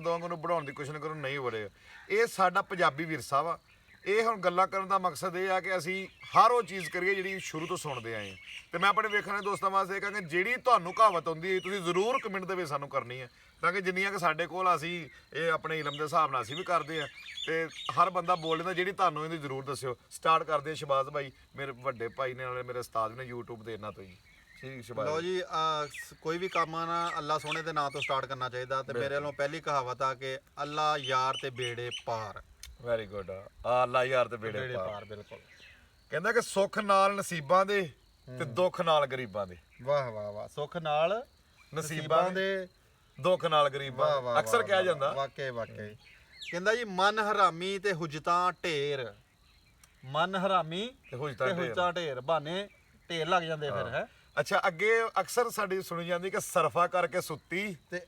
ਦੋਵਾਂ ਨੂੰ ਬਣਾਉਣ ਦੀ ਕੋਸ਼ਿਸ਼ ਕਰੋ ਨਹੀਂ ਵੜੇਗਾ। ਇਹ ਸਾਡਾ ਪੰਜਾਬੀ ਵਿਰਸਾ ਵਾ। ਇਹ ਹੁਣ ਗੱਲਾਂ ਕਰਨ ਦਾ ਮਕਸਦ ਇਹ ਆ ਕਿ ਅਸੀਂ ਹਰ ਉਹ ਚੀਜ਼ ਕਰੀਏ ਜਿਹੜੀ ਸ਼ੁਰੂ ਤੋਂ ਸੁਣਦੇ ਆਏ ਹਾਂ। ਤੇ ਮੈਂ ਆਪਣੇ ਵੇਖਣ ਵਾਲੇ ਦੋਸਤਾਂ ਵਾਸਤੇ ਕਹਾਂਗਾ ਜਿਹੜੀ ਤੁਹਾਨੂੰ ਕਹਾਵਤ ਆਉਂਦੀ ਹੈ ਤੁਸੀਂ ਜ਼ਰੂਰ ਕਮੈਂਟ ਦੇ ਵਿੱਚ ਸਾਨੂੰ ਕਰਨੀ ਹੈ, ਤਾਂ ਕਿ ਜਿੰਨੀਆਂ ਕਿ ਸਾਡੇ ਕੋਲ ਅਸੀਂ ਇਹ ਆਪਣੇ ਇਲਮ ਦੇ ਹਿਸਾਬ ਨਾਲ ਅਸੀਂ ਵੀ ਕਰਦੇ ਆ ਤੇ ਹਰ ਬੰਦਾ ਬੋਲ ਲੈਂਦਾ ਜਿਹੜੀ ਤੁਹਾਨੂੰ ਇਹਦੀ ਜ਼ਰੂਰ ਦੱਸਿਓ। ਸਟਾਰਟ ਕਰਦੇ ਸ਼ਬਾਜ਼ ਭਾਈ, ਮੇਰੇ ਵੱਡੇ ਭਾਈ ਨੇ ਨਾਲੇ ਮੇਰੇ ਉਸਤਾਦ ਨੇ YouTube ਤੇ ਇਹਨਾਂ ਤੋਂ ਹੀ। ਠੀਕ ਸ਼ਬਾਜ਼ ਲਓ ਜੀ, ਕੋਈ ਵੀ ਕੰਮ ਆ ਨਾ ਅੱਲਾ ਸੋਹਣੇ ਦੇ ਨਾਂ ਤੋਂ ਸਟਾਰਟ ਕਰਨਾ ਚਾਹੀਦਾ। ਤੇ ਮੇਰੇ ਵੱਲੋਂ ਪਹਿਲੀ ਕਹਾਵਤ ਆ ਕਿ ਅੱਲਾ ਯਾਰ ਤੇ ਬੇੜੇ ਪਾਰ। Very good. ਆ ਅੱਲਾ ਯਾਰ ਤੇ ਬੇੜੇ ਪਾਰ। ਬਿਲਕੁਲ। ਕਹਿੰਦਾ ਕਿ ਸੁੱਖ ਨਾਲ ਨਸੀਬਾਂ ਦੇ ਤੇ ਦੁੱਖ ਨਾਲ ਗਰੀਬਾਂ ਦੇ। ਵਾਹ ਵਾਹ ਵਾਹ। ਸੁੱਖ ਨਾਲ ਨਸੀਬਾਂ ਦੇ, ਦੁੱਖ ਨਾਲ ਗਰੀਬਾਂ, ਅਕਸਰ ਕਿਹਾ ਜਾਂਦਾ। ਵਾਕਈ ਵਾਕਈ। ਕਹਿੰਦਾ ਜੀ ਮਨ ਹਰਾਮੀ ਤੇ ਹੁਜਤਾਂ ਢੇਰ। ਮਨ ਹਰਾਮੀ ਤੇ ਹੁਜਤਾਂ ਢੇਰ, ਬਹਾਨੇ ਢੇਰ ਲੱਗ ਜਾਂਦੇ ਫਿਰ ਹੈ। ਅੱਛਾ, ਅੱਗੇ ਅਕਸਰ ਸਾਡੀ ਸੁਣੀ ਜਾਂਦੀ ਕਿ ਸਰਫਾ ਕਰਕੇ ਸੁੱਤੀ ਤੇ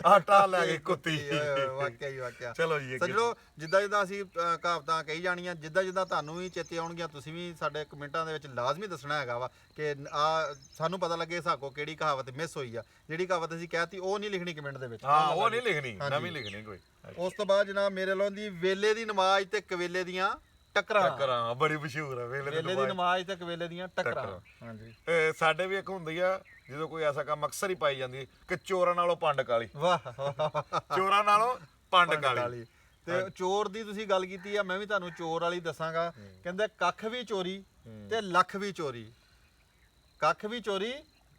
ਆਟਾ ਲੈ ਕੇ ਕੁੱਤੀ। ਵਾਕਿਆ ਵਾਕਿਆ। ਚਲੋ ਜੀ ਸੱਜਣੋ, ਜਿੱਦਾਂ ਜਿੱਦਾਂ ਅਸੀਂ ਕਹਾਵਤਾਂ ਕਹੀ ਜਾਣੀਆਂ, ਜਿੱਦਾਂ ਜਿੱਦਾਂ ਤੁਹਾਨੂੰ ਵੀ ਚੇਤੇ ਆਉਣਗੀਆਂ ਤੁਸੀਂ ਵੀ ਸਾਡੇ ਕਮੈਂਟਾਂ ਦੇ ਵਿੱਚ ਲਾਜ਼ਮੀ ਦੱਸਣਾ ਹੈਗਾ ਵਾ ਕਿ ਸਾਨੂੰ ਪਤਾ ਲੱਗੇ ਸਾਕੋ ਕਿਹੜੀ ਕਹਾਵਤ ਮਿਸ ਹੋਈ ਆ। ਜਿਹੜੀ ਕਹਾਵਤ ਅਸੀਂ ਕਹਿਤੀ ਉਹ ਨਹੀਂ ਲਿਖਣੀ ਕਮੈਂਟ ਦੇ ਵਿੱਚ। ਹਾਂ, ਉਹ ਨਹੀਂ ਲਿਖਣੀ, ਨਵੀਂ ਲਿਖਣੀ ਕੋਈ। ਉਸ ਤੋਂ ਬਾਅਦ ਜਨਾਬ ਮੇਰੇ ਵੱਲੋਂ ਦੀ ਵੇਲੇ ਦੀ ਨਮਾਜ਼ ਤੇ ਕਵੇਲੇ ਦੀਆਂ ਟੱਕਰਾਂ। ਬੜੀ ਮਸ਼ਹੂਰ ਆ ਵੇਲੇ ਦੀ ਨਮਾਜ਼ ਤੇ ਕਵੇਲੇ ਦੀਆਂ ਟੱਕਰਾਂ। ਹਾਂਜੀ। ਸਾਡੇ ਵੀ ਇੱਕ ਹੁੰਦੀ ਆ ਜਦੋਂ ਕੋਈ ਐਸਾ ਕੰਮ ਅਕਸਰ ਹੀ ਪਾਈ ਜਾਂਦੀ ਕਿ ਚੋਰਾਂ ਨਾਲੋਂ ਪੰਡ ਕਾਲੀ। ਵਾਹ। ਚੋਰਾਂ ਨਾਲੋਂ ਪੰਡ ਕਾਲੀ। ਤੇ ਚੋਰ ਦੀ ਤੁਸੀਂ ਗੱਲ ਕੀਤੀ ਆ, ਮੈਂ ਵੀ ਤੁਹਾਨੂੰ ਚੋਰ ਵਾਲੀ ਦੱਸਾਂਗਾ। ਕਹਿੰਦੇ ਕੱਖ ਵੀ ਚੋਰੀ ਤੇ ਲੱਖ ਵੀ ਚੋਰੀ। ਕੱਖ ਵੀ ਚੋਰੀ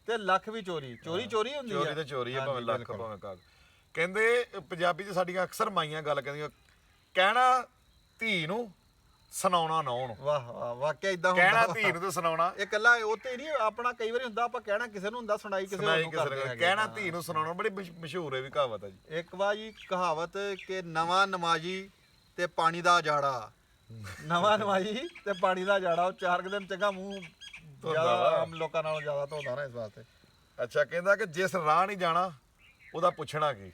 ਤੇ ਲੱਖ ਵੀ ਚੋਰੀ। ਚੋਰੀ ਚੋਰੀ ਹੁੰਦੀ ਆ। ਚੋਰੀ ਤੇ ਚੋਰੀ ਆ, ਭਾਵੇਂ ਲੱਖ ਭਾਵੇਂ ਕੱਖ। ਕਹਿੰਦੇ ਪੰਜਾਬੀ 'ਚ ਸਾਡੀਆਂ ਅਕਸਰ ਮਾਈਆਂ ਗੱਲ ਕਹਿੰਦੀਆਂ, ਕਹਿਣਾ ਧੀ ਨੂੰ ਸੁਣਾਉਣਾ ਨੌਂ ਨੂੰ। ਵਾਹ ਵਾਹ। ਵਾਕਿਆ ਇਦਾਂ ਹੁੰਦਾ। ਕਹਿਣਾ ਧੀ ਨੂੰ ਤੇ ਸੁਣਾਉਣਾ ਇਹ ਕੱਲਾ ਉੱਤੇ ਨਹੀਂ ਆਪਣਾ, ਕਈ ਵਾਰੀ ਹੁੰਦਾ ਆਪਾਂ ਕਹਿਣਾ ਕਿਸੇ ਨੂੰ ਹੁੰਦਾ, ਸੁਣਾਈ ਕਿਸੇ ਹੋਰ ਨੂੰ ਕਰਦੇ ਹੈਗੇ। ਕਹਿਣਾ ਧੀ ਨੂੰ ਸੁਣਾਉਣਾ ਬੜੀ ਮਸ਼ਹੂਰ ਹੈ ਵੀ ਕਹਾਵਤ ਹੈ ਜੀ। ਇੱਕ ਵਾਰ ਜੀ ਕਹਾਵਤ ਕਿ ਨਵਾਂ ਨਮਾਜੀ ਤੇ ਪਾਣੀ ਦਾ ਜਾੜਾ। ਨਵਾਂ ਨਮਾਜੀ ਤੇ ਪਾਣੀ ਦਾ ਜਾੜਾ। ਉਹ 4 ਦਿਨ ਚੰਗਾ ਮੂੰਹ ਜ਼ਿਆਦਾ ਆਮ ਲੋਕਾਂ ਨਾਲੋਂ ਜ਼ਿਆਦਾ ਧੋਦਾ ਨਾ ਇਸ ਵਾਸਤੇ। ਅੱਛਾ, ਕਹਿੰਦਾ ਕਿ ਜਿਸ ਰਾਹ ਨਹੀਂ ਜਾਣਾ ਉਹਦਾ ਪੁੱਛਣਾ ਕੀ।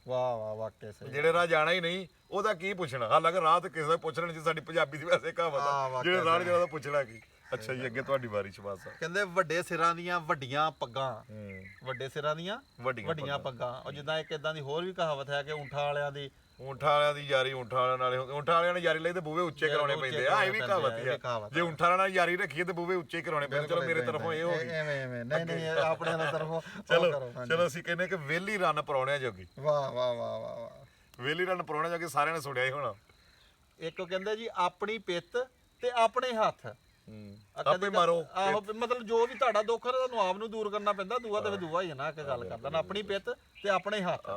ਵਾਹ ਵਾਹ। ਵਾਕਿਆ ਸਹੀ। ਜਿਹੜੇ ਰਾਹ ਜਾਣਾ ਹੀ ਨਹੀਂ ਉਹਦਾ ਕੀ ਪੁੱਛਣਾ। ਹਾਲਾਂਕਿ ਰਾਹ ਤੇ ਕਿਸੇ ਦਾ ਪੁੱਛਣਾ ਨਹੀਂ, ਸਾਡੀ ਪੰਜਾਬੀ ਦੀ ਵੈਸੇ ਕਹਾਵਤ ਆ, ਜਿਹੜੇ ਰਾਹ ਜਾਣਾ ਉਹਦਾ ਪੁੱਛਣਾ ਕੀ। ਅੱਛਾ ਜੀ, ਅੱਗੇ ਤੁਹਾਡੀ ਵਾਰੀ ਸ਼ਬਾਜ਼ ਸਾਹਿਬ। ਕਹਿੰਦੇ ਵੱਡੇ ਸਿਰਾਂ ਦੀਆਂ ਵੱਡੀਆਂ ਪੱਗਾਂ। ਵੱਡੇ ਸਿਰਾਂ ਦੀਆਂ ਵੱਡੀਆਂ ਪੱਗਾਂ। ਉਹ ਜਿੱਦਾਂ ਇੱਕ ਇਦਾਂ ਦੀ ਹੋਰ ਵੀ ਕਹਾਵਤ ਹੈ ਕਿ ਊਂਠਾਂ ਵਾਲਿਆਂ ਦੀ ਯਾਰੀ ਊਂਠਾਂ ਵਾਲਿਆਂ ਨਾਲ। ਊਂਠਾਂ ਵਾਲਿਆਂ ਨੇ ਯਾਰੀ ਲਈ ਤੇ ਬੂਹੇ ਉੱਚੇ ਕਰਾਉਣੇ ਪੈਂਦੇ ਆ। ਇਹ ਵੀ ਕਹਾਵਤ ਹੀ ਆ। ਜੇ ਊਂਠਾਂ ਵਾਲਿਆਂ ਨਾਲ ਯਾਰੀ ਰੱਖੀਏ ਤੇ ਬੂਹੇ ਉੱਚੇ ਕਰਾਉਣੇ ਪੈਂਦੇ। ਚਲੋ ਮੇਰੇ ਤਰਫੋਂ ਇਹ ਹੋ ਗਈ। ਐਵੇਂ ਨਹੀਂ ਆਪਣੇ ਵਾਲਾ ਤਰਫੋਂ। ਚਲੋ ਅਸੀਂ ਕਹਿੰਦੇ ਕਿ ਵਿਹਲੀ ਰੰਨ ਪਰੌਣਿਆਂ ਜੋਗੀ। ਵਾਹ ਵਾਹ ਵਾਹ ਵਾਹ। ਵਿਹਲੀ ਰੰਨ ਪਰੌਣਿਆਂ ਜੋਗੀ ਸਾਰਿਆਂ ਨੇ ਸੁਣਿਆ ਹੀ ਹੋਣਾ। ਇੱਕ ਕਹਿੰਦੇ ਜੀ ਆਪਣੀ ਪਿੱਤ ਤੇ ਆਪਣੇ ਹੱਥ। ਆਪੇ ਮਾਰੋ। ਆਹੋ, ਮਤਲਬ ਜੋ ਵੀ ਤੁਹਾਡਾ ਦੁੱਖ ਹੈ ਤੁਹਾਨੂੰ ਆਪ ਨੂੰ ਦੂਰ ਕਰਨਾ ਪੈਂਦਾ। ਦੂਆ ਤੇ ਦੂਆ ਹੀ ਹੈ ਨਾ। ਇੱਕ ਗੱਲ ਕਰਦਾ ਨਾ, ਆਪਣੀ ਪਿੱਤ ਤੇ ਆਪਣੇ ਹੱਥ।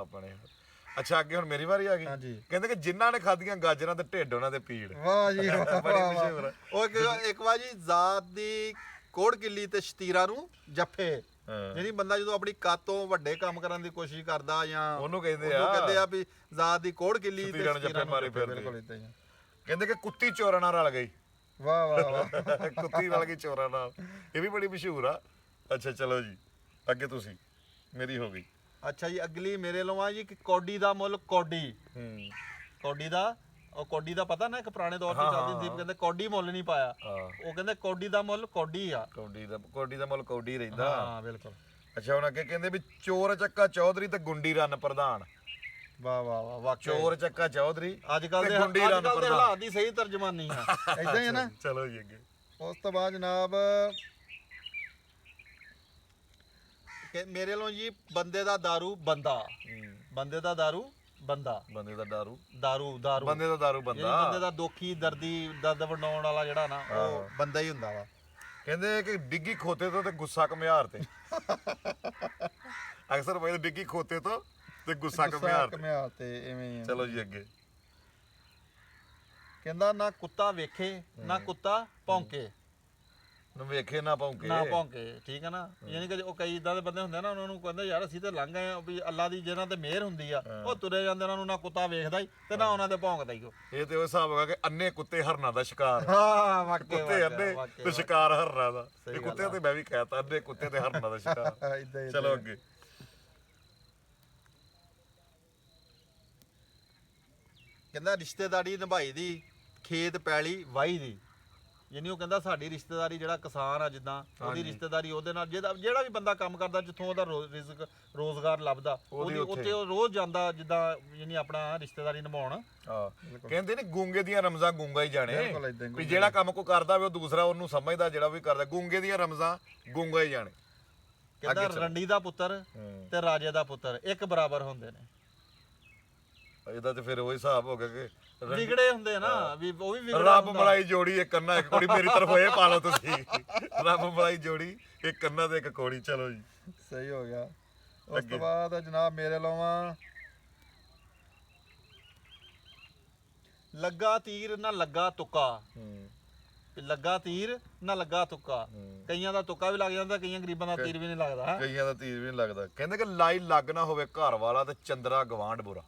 ਅੱਛਾ, ਅੱਗੇ ਹੁਣ ਮੇਰੀ ਵਾਰੀ ਆ ਗਈ। ਕਹਿੰਦੇ ਕਿ ਜਿਨ੍ਹਾਂ ਨੇ ਖਾਧੀਆਂ ਗਾਜਰਾਂ ਤੇ ਢਿੱਡ ਉਹਨਾਂ ਦੇ ਪੀੜ। ਵਾਹ ਜੀ। ਬੜੀ ਮਸ਼ਹੂਰ। ਉਹ ਇੱਕ ਵਾਰ ਜੀ ਜ਼ਾਤ ਦੀ ਕੋੜ ਕਿੱਲੀ ਤੇ ਸ਼ਤੀਰਾਂ ਨੂੰ ਜੱਫੇ। ਜਿਹੜੀ ਬੰਦਾ ਜਦੋਂ ਆਪਣੀ ਕੱਦ ਤੋਂ ਵੱਡੇ ਕੰਮ ਕਰਨ ਦੀ ਕੋਸ਼ਿਸ਼ ਕਰਦਾ ਜਾਂ ਉਹਨੂੰ ਕਹਿੰਦੇ ਆ ਵੀ ਜ਼ਾਤ ਦੀ ਕੋੜ ਕਿੱਲੀ ਤੇ ਸ਼ਤੀਰਾਂ ਨੂੰ ਜੱਫੇ ਮਾਰੇ ਫਿਰਦੇ। ਬਿਲਕੁਲ ਇਦਾਂ ਹੀ। ਕਹਿੰਦੇ ਕਿ ਕੁੱਤੀ ਚੋਰਾਂ ਨਾਲ ਰਲ ਗਈ। ਵਾਹ ਵਾਹ ਵਾਹ। ਕੁੱਤੀ ਰਲ ਗਈ ਚੋਰਾਂ ਨਾਲ। ਇਹ ਵੀ ਬੜੀ ਮਸ਼ਹੂਰ ਆ। ਅੱਛਾ ਚਲੋ ਜੀ, ਅੱਗੇ ਤੁਸੀਂ। ਮੇਰੀ ਹੋ ਗਈ। ਅੱਛਾ ਜੀ, ਅਗਲੀ ਮੇਰੇ ਲੋ ਆ ਜੀ ਕਿ ਕੌਡੀ ਦਾ ਮੁੱਲ ਕੌਡੀ। ਕੌਡੀ ਦਾ, ਉਹ ਕੌਡੀ ਦਾ ਪਤਾ ਨਾ, ਇੱਕ ਪੁਰਾਣੇ ਦੌਰ 'ਚ ਚੱਲਦੀ ਹੁੰਦੀ ਕਹਿੰਦੇ ਕੌਡੀ ਮੁੱਲ ਨਹੀਂ ਪਾਇਆ। ਉਹ ਕਹਿੰਦੇ ਕੌਡੀ ਦਾ ਮੁੱਲ ਕੌਡੀ ਆ। ਕੌਡੀ ਦਾ ਮੁੱਲ ਕੌਡੀ ਰਹਿੰਦਾ। ਹਾਂ ਬਿਲਕੁਲ। ਅੱਛਾ, ਹੁਣ ਅੱਗੇ ਕਹਿੰਦੇ ਵੀ ਚੋਰ ਚੱਕਾ ਚੌਧਰੀ ਤੇ ਗੁੰਡੀ ਰੰਨ ਪ੍ਰਧਾਨ। ਵਾਹ ਵਾਹ ਵਾਹ। ਚੋਰ ਚੱਕਾ ਚੌਧਰੀ ਅੱਜ ਕੱਲ ਦੇ ਹਾਲਾਤ ਦੀ ਸਹੀ ਤਰਜਮਾਨੀ ਆ। ਇਦਾਂ ਹੀ ਹੈ ਨਾ। ਚਲੋ ਜੀ ਅੱਗੇ। ਉਸ ਤੋਂ ਬਾਅਦ ਜਨਾਬ ਮੇਰੇ ਵੱਲੋਂ ਜੀ ਬੰਦੇ ਦਾ ਦਾਰੂ ਬੰਦਾ। ਬੰਦੇ ਦਾ ਦਾਰੂ ਬੰਦਾ। ਬੰਦੇ ਦਾ ਦਾਰੂ ਬੰਦੇ ਦਾ ਦਾਰੂ ਬੰਦਾ। ਬੰਦੇ ਦਾ ਦੁੱਖੀ ਦਰਦ ਵੰਡਾਉਣ ਵਾਲਾ ਜਿਹੜਾ ਨਾ, ਉਹ ਬੰਦਾ ਹੀ ਹੁੰਦਾ ਵਾ। ਕਹਿੰਦੇ ਕਿ ਡਿੱਗੀ ਖੋਤੇ ਤੋਂ ਤੇ ਗੁੱਸਾ ਘੁਮਿਆਰ ਤੇ। ਅਕਸਰ ਬਈ ਡਿੱਗੀ ਖੋਤੇ ਤੋਂ ਤੇ ਗੁੱਸਾ ਘੁਮਿਆਰ ਤੇ ਐਵੇਂ। ਚਲੋ ਜੀ ਅੱਗੇ। ਕਹਿੰਦਾ ਨਾ ਕੁੱਤਾ ਵੇਖੇ ਨਾ ਕੁੱਤਾ ਭੌਂਕੇ। ਵੇਖੇ ਨਾ ਭੌਂਕੇ। ਠੀਕ ਹੈ ਨਾ। ਯਾਨੀ ਕਿ ਉਹ ਕਈ ਇਦਾਂ ਦੇ ਬੰਦੇ ਹੁੰਦੇ ਨਾ, ਉਹਨਾਂ ਨੂੰ ਕਹਿੰਦੇ ਯਾਰ ਅਸੀਂ ਤੇ ਲੰਘ ਗਏ ਆ ਵੀ ਅੱਲਾ ਦੀ ਜਿਹਨਾਂ ਤੇ ਮਿਹਰ ਹੁੰਦੀ ਆ, ਉਹ ਤੁਰੇ ਜਾਂਦੇ, ਉਹਨਾਂ ਨੂੰ ਨਾ ਕੁੱਤਾ ਵੇਖਦਾ ਹੀ ਤੇ ਨਾ ਉਹਨਾਂ ਤੇ ਭੌਂਕਦਾ ਹੀ। ਇਹ ਤੇ ਉਹ ਹਿਸਾਬ ਹੋਗਾ ਕਿ ਅੰਨੇ ਕੁੱਤੇ ਹਰਨਾਂ ਦਾ ਸ਼ਿਕਾਰ। ਹਾਂ ਵਾਕਿਆ। ਕੁੱਤੇ ਅੰਨੇ ਤੇ ਸ਼ਿਕਾਰ ਹਰਨਾਂ ਦਾ। ਇਹ ਕੁੱਤੇ ਤੇ ਮੈਂ ਵੀ ਕਹਿਤਾ, ਅੰਨੇ ਕੁੱਤੇ ਤੇ ਹਰਨਾਂ ਦਾ ਸ਼ਿਕਾਰ। ਚਲੋ ਅੱਗੇ। ਕਹਿੰਦਾ ਰਿਸ਼ਤੇਦਾਰੀ ਨਿਭਾਈ ਦੀ ਖੇਤ ਪੈਲੀ ਵਾਹੀ ਦੀ। ਯਾਨੀ ਉਹ ਕਹਿੰਦਾ ਸਾਡੀ ਰਿਸ਼ਤੇਦਾਰੀ ਜਿਹੜਾ ਕਿਸਾਨ ਆ ਜਿੱਦਾਂ ਉਹਦੀ ਰਿਸ਼ਤੇਦਾਰੀ ਉਹਦੇ ਨਾਲ ਜਿਹੜਾ ਵੀ ਬੰਦਾ ਕੰਮ ਕਰਦਾ ਜਿੱਥੋਂ ਉਹਦਾ ਰਿਜ਼ਕ ਰੋਜ਼ਗਾਰ ਲੱਭਦਾ ਉਹਦੀ ਉੱਥੇ ਉਹ ਰੋਜ਼ ਜਾਂਦਾ ਜਿੱਦਾਂ ਯਾਨੀ ਆਪਣਾ ਰਿਸ਼ਤੇਦਾਰੀ ਨਿਭਾਉਣ। ਕਹਿੰਦੇ ਨੇ ਗੂੰਗੇ ਦੀਆਂ ਰਮਜ਼ਾਂ ਗੂੰਗਾ ਹੀ ਜਾਣੇ ਬਿਲਕੁਲ ਏਦਾਂ ਹੀ ਵੀ ਜਿਹੜਾ ਕੰਮ ਕੋ ਕਰਦਾ ਵੇ ਉਹ ਦੂਸਰਾ ਉਹਨੂੰ ਸਮਝਦਾ ਜਿਹੜਾ ਵੀ ਕਰਦਾ ਗੂੰਗੇ ਦੀਆਂ ਰਮਜ਼ਾਂ ਗੂੰਗਾ ਹੀ ਜਾਣੇ। ਕਹਿੰਦਾ ਰੰਡੀ ਦਾ ਪੁੱਤਰ ਤੇ ਰਾਜੇ ਦਾ ਪੁੱਤਰ ਇੱਕ ਬਰਾਬਰ ਹੁੰਦੇ ਨੇ। ਇਹਦਾ ਤੇ ਫਿਰ ਉਹ ਹਿਸਾਬ ਹੋ ਗਿਆ ਕਿ ਵਿਗੜੇ ਹੁੰਦੇ ਨਾ ਵੀ ਉਹ ਵੀ ਵਿਗੜਾ ਰੱਬ ਮਲਾਈ ਜੋੜੀ ਇੱਕ ਕੰਨਾ ਇੱਕ ਕੋੜੀ ਮੇਰੀ ਤਰਫ ਇਹ ਪਾ ਲਓ ਤੁਸੀਂ ਰੱਬ ਮਲਾਈ ਜੋੜੀ ਇੱਕ ਕੰਨਾ ਤੇ ਇੱਕ ਕੋੜੀ। ਚਲੋ ਜੀ ਸਹੀ ਹੋ ਗਿਆ। ਉਸ ਤੋਂ ਬਾਅਦ ਜਨਾਬ ਮੇਰੇ ਲਾਵਾਂ ਲੱਗਾ ਤੀਰ ਨਾ ਲੱਗਾ ਤੁੱਕਾ। ਲੱਗਾ ਤੀਰ ਨਾ ਲੱਗਾ ਤੁੱਕਾ। ਕਈਆਂ ਦਾ ਤੁੱਕਾ ਵੀ ਲੱਗ ਜਾਂਦਾ ਕਈਆਂ ਗਰੀਬਾਂ ਦਾ ਤੀਰ ਵੀ ਨਹੀਂ ਲੱਗਦਾ। ਕਈਆਂ ਦਾ ਤੀਰ ਵੀ ਨਹੀਂ ਲੱਗਦਾ। ਕਹਿੰਦੇ ਕਿ ਲਾਈ ਲੱਗ ਨਾ ਹੋਵੇ ਘਰ ਵਾਲਾ ਤੇ ਚੰਦਰਾ ਗਵਾਂਢ ਬੁਰਾ।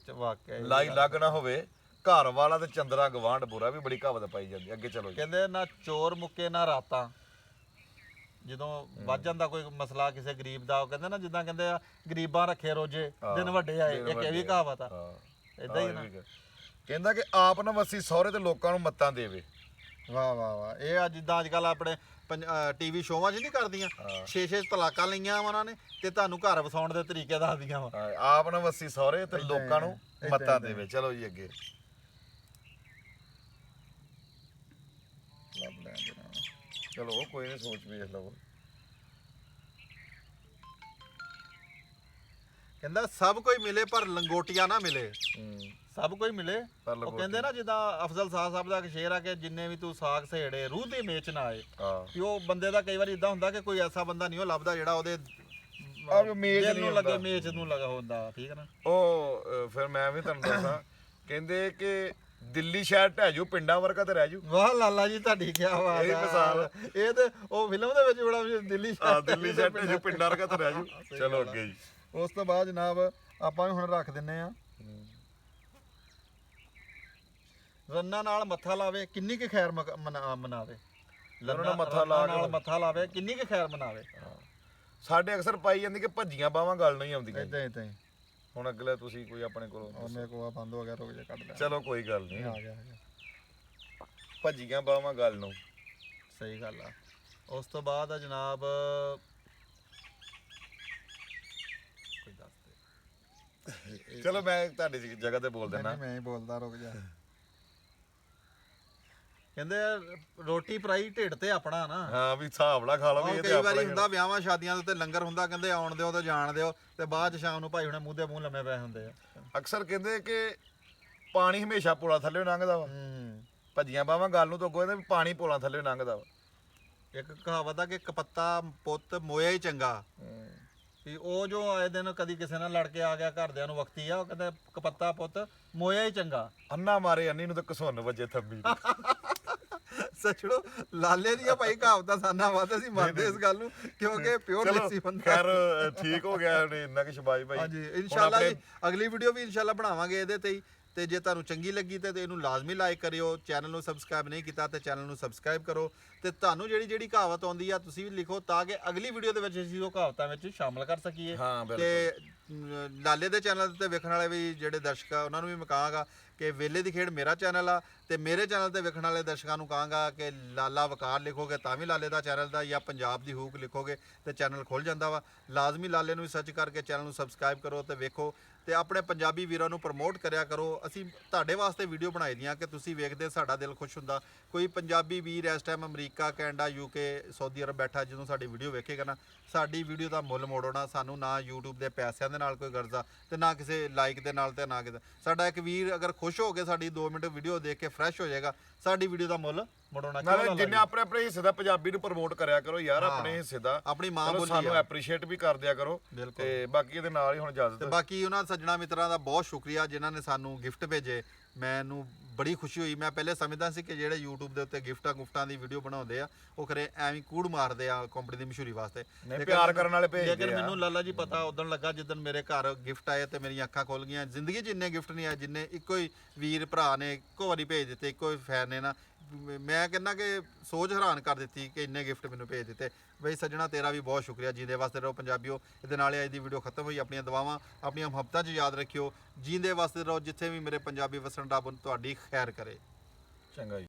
ਵਾਕਿਆ ਲਾਈ ਲੱਗ ਨਾ ਹੋਵੇ ਘਰ ਵਾਲਾ ਤੇ ਚੰਦਰਾ ਗਵਾਂਢ ਬੁਰਾ ਵੀ ਬੜੀ ਕਹਾਵਤ ਪਾਈ ਜਾਂਦੀ। ਅੱਗੇ ਚਲੋ ਜੀ। ਕਹਿੰਦੇ ਨਾ ਚੋਰ ਮੁੱਕੇ ਨਾ ਰਾਤਾਂ। ਜਦੋਂ ਵੱਜ ਜਾਂਦਾ ਕੋਈ ਮਸਲਾ ਕਿਸੇ ਗਰੀਬ ਦਾ ਉਹ ਕਹਿੰਦੇ ਨਾ ਜਿੱਦਾਂ ਕਹਿੰਦੇ ਆ ਗਰੀਬਾਂ ਰੱਖੇ ਰੋਜੇ ਦਿਨ ਵੱਡੇ ਆਏ ਇੱਕ ਇਹ ਵੀ ਕਹਾਵਤ ਆ ਇਦਾਂ ਹੀ ਨਾ। ਕਹਿੰਦਾ ਕਿ ਆਪ ਨਾ ਵਸੀ ਸਹੁਰੇ ਤੇ ਲੋਕਾਂ ਨੂੰ ਮੱਤਾਂ ਦੇਵੇ। ਵਾਹ ਵਾਹ ਵਾਹ। ਇਹ ਆ ਜਿੱਦਾਂ ਅੱਜ ਕੱਲ ਆਪਣੇ ਟੀਵੀ ਸ਼ੋਆਂ 'ਚ ਨਹੀਂ ਕਰਦੀਆਂ 6-6 ਤਲਾਕਾਂ ਲਈਆਂ ਉਹਨਾਂ ਨੇ ਤੇ ਤੁਹਾਨੂੰ ਘਰ ਵਸਾਉਣ ਦੇ ਤਰੀਕੇ ਦੱਸਦੀਆਂ ਵਾ। ਆਪ ਨਾ ਵਸੀ ਸਹੁਰੇ ਤੇ ਲੋਕਾਂ ਨੂੰ ਮੱਤਾਂ ਦੇਵੇ। ਚਲੋ ਜੀ ਅੱਗੇ ਚਲੋ ਕੋਈ ਨਹੀਂ ਸੋਚ ਵੇਖ ਲਓ। ਕਹਿੰਦਾ ਸਭ ਕੋਈ ਮਿਲੇ ਪਰ ਲੰਗੋਟੀਆਂ ਨਾ ਮਿਲੇ। ਸਭ ਕੋਈ ਮਿਲੇ ਉਹ ਕਹਿੰਦੇ ਨਾ ਜਿੱਦਾਂ ਅਫਜ਼ਲ ਸਾਹਿਬ ਦਾ ਇੱਕ ਸ਼ੇਰ ਆ ਕਿ ਜਿੰਨੇ ਵੀ ਤੂੰ ਸਾਗ ਸਹੇੜੇ ਰੂਹ ਦੀ ਮੇਚ ਨਾ ਆਏ। ਕਿ ਉਹ ਬੰਦੇ ਦਾ ਕਈ ਵਾਰੀ ਇਦਾਂ ਹੁੰਦਾ ਕਿ ਕੋਈ ਐਸਾ ਬੰਦਾ ਨਹੀਂ ਉਹ ਲੱਭਦਾ ਜਿਹੜਾ ਉਹਦੇ ਮੇਚ ਨੂੰ ਲੱਗੇ ਮੇਚ ਨੂੰ ਲਗਾ ਹੁੰਦਾ। ਠੀਕ ਹੈ ਨਾ। ਉਹ ਫਿਰ ਮੈਂ ਵੀ ਤੁਹਾਨੂੰ ਦੱਸਾਂ ਕਹਿੰਦੇ ਕਿ ਦਿੱਲੀ ਸ਼ਹਿਰ ਢਹਿ ਜੂ ਪਿੰਡਾਂ ਵਰਗਾ ਤੇ ਰਹਿ ਜੂ। ਵਾਹ ਲਾਲਾ ਜੀ ਤੁਹਾਡੀ ਕੀ ਬਾਤ ਇਹ ਮਿਸਾਲ ਇਹ ਤੇ ਉਹ ਫਿਲਮ ਦੇ ਵਿੱਚ ਬੜਾ ਦਿੱਲੀ ਸ਼ਹਿਰ ਢਹਿ ਜੂ ਪਿੰਡਾਂ ਵਰਗਾ ਤੇ ਰਹਿ ਜੂ। ਚਲੋ ਅੱਗੇ ਜੀ। ਉਸ ਤੋਂ ਬਾਅਦ ਜਨਾਬ ਆਪਾਂ ਵੀ ਹੁਣ ਰੱਖ ਦਿੰਨੇ ਆ ਰੰਨਾਂ ਨਾਲ ਮੱਥਾ ਲਾਵੇ ਕਿੰਨੀ ਕੁ ਖੈਰ ਮਨਾਵੇ। ਲੰਨਾਂ ਮੱਥਾ ਨਾਲ ਮੱਥਾ ਲਾਵੇ ਕਿੰਨੀ ਕੁ ਖੈਰ ਮਨਾਵੇ। ਸਾਡੇ ਅਕਸਰ ਪਾਈ ਜਾਂਦੀ ਕਿ ਭੱਜੀਆਂ ਬਾਵਾਂ ਗੱਲ ਨਹੀਂ ਆਉਂਦੀਆਂ। ਇਦਾਂ ਇਦਾਂ ਹੀ ਹੁਣ ਅਗਲੇ ਤੁਸੀਂ ਕੋਈ ਆਪਣੇ ਕੋਲੋਂ ਮੇਰੇ ਕੋਲ ਬੰਦ ਹੋ ਗਿਆ ਰੁਕ ਜਾ ਕੱਢ ਲੈ। ਚਲੋ ਕੋਈ ਗੱਲ ਨਹੀਂ ਆ ਗਿਆ ਭੱਜੀਆਂ ਬਾਵਾਂ ਗੱਲ ਨੂੰ। ਸਹੀ ਗੱਲ ਆ। ਉਸ ਤੋਂ ਬਾਅਦ ਆ ਜਨਾਬ ਕੋਈ ਦੱਸ ਦੇ। ਚਲੋ ਮੈਂ ਤੁਹਾਡੀ ਜਗ੍ਹਾ ਤੇ ਬੋਲ ਦਿੰਦਾ। ਮੈਂ ਹੀ ਬੋਲਦਾ ਰੁਕ ਜਾ। ਕਹਿੰਦੇ ਰੋਟੀ ਪਰਾਈ ਢਿੱਡ ਤੇ ਆਪਣਾ ਨਾ। ਹਾਂ ਵੀ ਹਿਸਾਬ ਨਾਲ ਖਾ ਲਓ ਵੀ ਇਹ ਤੇ ਕਈ ਵਾਰੀ ਹੁੰਦਾ ਵਿਆਹਾਂ ਸ਼ਾਦੀਆਂ ਦੇ ਉੱਤੇ ਲੰਗਰ ਹੁੰਦਾ ਕਹਿੰਦੇ ਆਉਣ ਦਿਓ ਤੇ ਜਾਣ ਦਿਓ ਤੇ ਬਾਅਦ ਚ ਸ਼ਾਮ ਨੂੰ ਭਾਈ ਹੁਣੇ ਮੂੰਹ ਦੇ ਮੂੰਹ ਲੰਮੇ ਪਏ ਹੁੰਦੇ ਆ। ਅਕਸਰ ਕਹਿੰਦੇ ਕਿ ਪਾਣੀ ਹਮੇਸ਼ਾ ਪੁਲਾਂ ਥੱਲੇ ਲੰਘਦਾ ਵਾ। ਭੱਜੀਆਂ ਬਾਵਾਂ ਗੱਲ ਨੂੰ ਤਾਂ ਅੱਗੋਂ ਕਹਿੰਦੇ ਪਾਣੀ ਪੁਲਾਂ ਥੱਲੇ ਲੰਘਦਾ ਵਾ। ਇੱਕ ਕਹਾਵਤ ਆ ਕਿ ਕਪੱਤਾ ਪੁੱਤ ਮੋਇਆ ਹੀ ਚੰਗਾ। ਵੀ ਉਹ ਜੋ ਆਏ ਦਿਨ ਕਦੀ ਕਿਸੇ ਨਾਲ ਲੜ ਕੇ ਆ ਗਿਆ ਘਰਦਿਆਂ ਨੂੰ ਵਕਤੀ ਆ ਉਹ ਕਹਿੰਦੇ ਕਪੱਤਾ ਪੁੱਤ ਮੋਇਆ ਹੀ ਚੰਗਾ। ਅੰਨਾ ਮਾਰੇ ਅੰਨੀ ਨੂੰ ਤਾਂ ਘਸੁੰਨ ਵੱਜੇ ਥੰਮੀ। ਸੱਚੜੋ ਲਾਲੇ ਦੀਆਂ ਭਾਈ ਕਹਾਵਤਾਂ ਸਾਨਾ ਵਾਦ ਅਸੀਂ ਮੰਨਦੇ ਇਸ ਗੱਲ ਨੂੰ ਕਿਉਂਕਿ ਪਿਓਰ ਦੇਸੀ ਬੰਦਾ। ਖੈਰ ਠੀਕ ਹੋ ਗਿਆ ਹੁਣ ਇੰਨਾ ਕਿ ਸ਼ਬਾਜ ਭਾਈ। ਹਾਂਜੀ ਇਨਸ਼ਾਅੱਲਾ ਜੀ ਅਗਲੀ ਵੀਡੀਓ ਵੀ ਇਨਸ਼ਾਅੱਲਾ ਬਣਾਵਾਂਗੇ ਇਹਦੇ ਤੇ ਹੀ। ਤੇ ਜੇ ਤੁਹਾਨੂੰ ਚੰਗੀ ਲੱਗੀ ਤੇ ਇਹਨੂੰ ਲਾਜ਼ਮੀ ਲਾਈਕ ਕਰਿਓ। ਚੈਨਲ ਨੂੰ ਸਬਸਕ੍ਰਾਈਬ ਨਹੀਂ ਕੀਤਾ ਤੇ ਚੈਨਲ ਨੂੰ ਸਬਸਕ੍ਰਾਈਬ ਕਰੋ। ਤੇ ਤੁਹਾਨੂੰ ਜਿਹੜੀ ਕਹਾਵਤ ਆਉਂਦੀ ਆ ਤੁਸੀਂ ਵੀ ਲਿਖੋ ਤਾਂ ਕਿ ਅਗਲੀ ਵੀਡੀਓ ਦੇ ਵਿੱਚ ਅਸੀਂ ਉਹ ਕਹਾਵਤਾਂ ਵਿੱਚ ਸ਼ਾਮਲ ਕਰ ਸਕੀਏ। ਤੇ ਲਾਲੇ ਦੇ ਚੈਨਲ ਤੇ ਵੇਖਣ ਵਾਲੇ ਵੀ ਜਿਹੜੇ ਦਰਸ਼ਕ ਆ ਉਹਨਾਂ ਨੂੰ ਵੀ ਮੈਂ ਕਹਾਂਗਾ ਕਿ ਵੇਲੇ ਦੀ ਖੇਡ ਮੇਰਾ ਚੈਨਲ ਆ ਤੇ ਮੇਰੇ ਚੈਨਲ ਤੇ ਵੇਖਣ ਵਾਲੇ ਦਰਸ਼ਕਾਂ ਨੂੰ ਕਹਾਂਗਾ ਕਿ ਲਾਲਾ ਵਕਾਰ ਲਿਖੋਗੇ ਤਾਂ ਵੀ ਲਾਲੇ ਦਾ ਚੈਨਲ ਦਾ ਜਾਂ ਪੰਜਾਬ ਦੀ ਹੂਕ ਲਿਖੋਗੇ ਤੇ ਚੈਨਲ ਖੁੱਲ ਜਾਂਦਾ ਵਾ। ਲਾਜ਼ਮੀ ਲਾਲੇ ਨੂੰ ਵੀ ਸਰਚ ਕਰਕੇ ਚੈਨਲ ਨੂੰ ਸਬਸਕ੍ਰਾਈਬ ਕਰੋ ਤੇ ਵੇਖੋ ਤੇ ਆਪਣੇ ਪੰਜਾਬੀ ਵੀਰਾਂ ਨੂੰ ਪ੍ਰਮੋਟ ਕਰਿਆ ਕਰੋ। ਅਸੀਂ ਤੁਹਾਡੇ ਵਾਸਤੇ ਵੀਡੀਓ ਬਣਾਈ ਦੀਆਂ ਕਿ ਤੁਸੀਂ ਵੇਖਦੇ ਸਾਡਾ ਦਿਲ ਖੁਸ਼ ਹੁੰਦਾ। ਕੋਈ ਪੰਜਾਬੀ ਵੀਰ ਇਸ time America Canada UK Saudi Arab ਬੈਠਾ ਜਦੋਂ ਸਾਡੀ ਵੀਡੀਓ ਵੇਖੇਗਾ ਨਾ ਸਾਡੀ ਵੀਡੀਓ ਦਾ ਮੁੱਲ ਮੋੜਨਾ। ਸਾਨੂੰ ਨਾ YouTube ਦੇ ਪੈਸਿਆਂ ਦੇ ਨਾਲ ਕੋਈ ਗਰਜ਼ਾ ਤੇ ਨਾ ਕਿਸੇ ਲਾਈਕ ਦੇ ਨਾਲ ਤੇ ਨਾ ਕਿਸੇ ਸਾਡਾ ਇੱਕ ਵੀਰ ਅਗਰ ਖੁਸ਼ ਹੋ ਕੇ ਸਾਡੀ 2 ਮਿੰਟ ਵੀਡੀਓ ਦੇਖ ਕੇ ਫਰੈਸ਼ ਹੋ ਜਾਏਗਾ ਸਾਡੀ ਵੀਡੀਓ ਦਾ ਮੁੱਲ ਮੋੜਨਾ। ਨਾਲੇ ਜਿੰਨੇ ਆਪਣੇ ਹਿੱਸੇ ਦਾ ਪੰਜਾਬੀ ਨੂੰ ਪ੍ਰਮੋਟ ਕਰਿਆ ਕਰੋ ਯਾਰ। ਆਪਣੇ ਹਿੱਸੇ ਦਾ ਆਪਣੀ ਮਾਂ ਬੋਲੀ ਸਾਨੂੰ ਐਪਰੀਸ਼ੀਏਟ ਵੀ ਕਰ ਦਿਆ ਕਰੋ। ਤੇ ਬਾਕੀ ਇਹਦੇ ਨਾਲ ਹੀ ਹੁਣ ਇਜਾਜ਼ਤ। ਤੇ ਬਾਕੀ ਉਹਨਾਂ ਸੱਜਣਾ ਮਿੱਤਰਾਂ ਦਾ ਬਹੁਤ ਸ਼ੁਕਰੀਆ ਜਿਨ੍ਹਾਂ ਨੇ ਸਾਨੂੰ ਗਿਫਟ ਭੇਜੇ। ਮੈਨੂੰ ਬੜੀ ਖੁਸ਼ੀ ਹੋਈ। ਮੈਂ ਪਹਿਲੇ ਸਮਝਦਾ ਸੀ ਕਿ ਜਿਹੜੇ YouTube ਦੇ ਉੱਤੇ ਗਿਫਟਾਂ ਦੀ ਵੀਡੀਓ ਬਣਾਉਂਦੇ ਆ ਉਹ ਖਰੇ ਐਵੇਂ ਕੂੜ ਮਾਰਦੇ ਆ ਕੰਪਨੀ ਦੀ ਮਸ਼ਹੂਰੀ ਵਾਸਤੇ। ਪਿਆਰ ਕਰਨ ਵਾਲੇ ਭੇਜਦੇ ਆ। ਲੇਕਿਨ ਮੈਨੂੰ ਲਾਲਾ ਜੀ ਪਤਾ ਉਦੋਂ ਲੱਗਾ ਜਿੱਦਣ ਮੇਰੇ ਘਰ ਗਿਫਟ ਆਏ ਤੇ ਮੇਰੀਆਂ ਅੱਖਾਂ ਖੁੱਲ ਗਈਆਂ। ਜ਼ਿੰਦਗੀ 'ਚ ਇੰਨੇ ਗਿਫਟ ਨਹੀਂ ਆਏ ਜਿੰਨੇ ਇੱਕੋ ਹੀ ਵੀਰ ਭਰਾ ਨੇ ਇੱਕੋ ਵਾਰੀ ਭੇਜ ਦਿੱਤੇ। ਇੱਕੋ ਹੀ ਫੈਨ ਨੇ ਨਾ ਮੈਂ ਕਹਿੰਦਾ ਕਿ ਸੋਚ ਹੈਰਾਨ ਕਰ ਦਿੱਤੀ ਕਿ ਇੰਨੇ ਗਿਫਟ ਮੈਨੂੰ ਭੇਜ ਦਿੱਤੇ। ਬਈ ਸੱਜਣਾ ਤੇਰਾ ਵੀ ਬਹੁਤ ਸ਼ੁਕਰੀਆ। ਜੀਂਦੇ ਵਾਸਤੇ ਰਹੋ ਪੰਜਾਬੀਓ। ਇਹਦੇ ਨਾਲ ਅੱਜ ਦੀ ਵੀਡੀਓ ਖਤਮ ਹੋਈ। ਆਪਣੀਆਂ ਦੁਆਵਾਂ ਆਪਣੀਆਂ ਮੁਹੱਬਤਾਂ 'ਚ ਯਾਦ ਰੱਖਿਓ। ਜੀਂਦੇ ਵਾਸਤੇ ਰਹੋ। ਜਿੱਥੇ ਵੀ ਮੇਰੇ ਪੰਜਾਬੀ ਵਸਣ ਰੱਬ ਤੁਹਾਡੀ ਖੈਰ ਕਰੇ। ਚੰਗਾ ਜੀ।